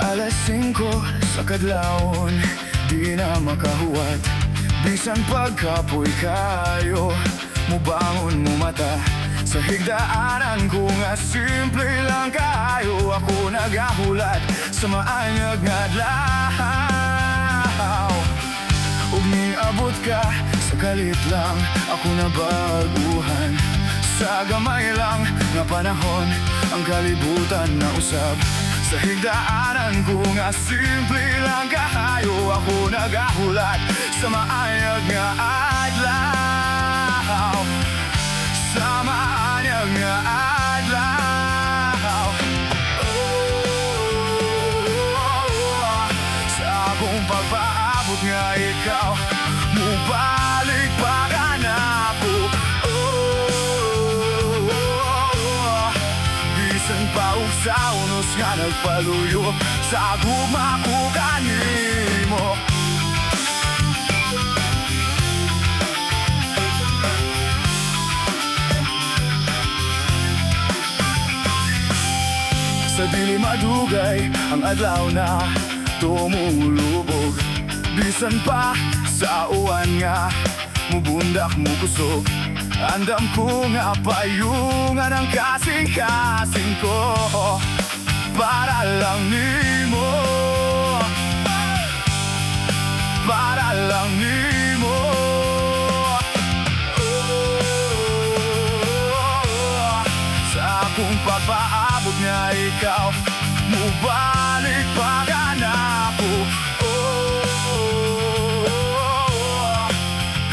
Alas 5 sa kadlawon, di na makahuwat. Bisan pagkapoy kaayo, mubangon mo mata. Sa higdaanan ko nga simple lang kaayo, ako nagahulat sa maanyag nga adlaw. Ug niabot ka sa kalit lang, ako nabaguhan. Sa gamay lang nga panahon, ang kalibutan na usab. Sa higdaanan ko nga simple lang kaayo, ako nagahulat sa maanyag nga adlaw. Sa maanyag nga adlaw. Sa akong pagpaabot nga ikaw, mubalik pa ka na ako. Bisan pa og sa unos nga nagpaluyo, sa gugma ko kanimo. Sa dili madugay ang adlaw na tumulubog. Bisan pa sa uwan nga mubundak mo kusog. Andam ko nga payungan ang kasing-kasing ko para lang nimo, para lang nimo. Sa akong pagpaabot nga ikaw, mubalik pa ka na ako.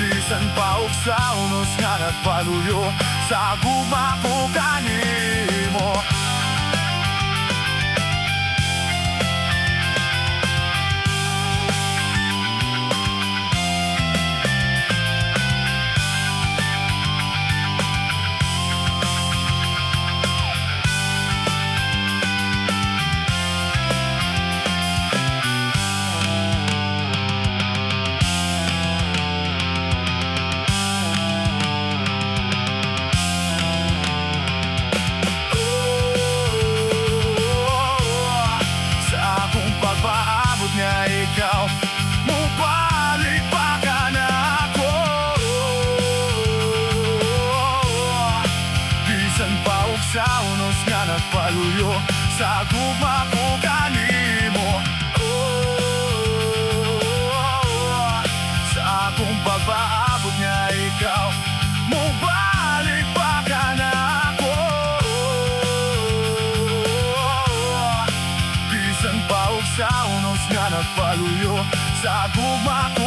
Bisan pa og sa unos nga nagpaluyo, sa gugma ko kanimo. Pagpaabot nga ikaw, mubalik pa ka na ako. Bisan pa og sa unos nga nagpaluyo, sa gugma ko kanimo. Sa akong pagpaabot nga ikaw, mubalik pa ka na ako. Bisan pa og sa unos nga nagpaluyo, sa gugma ko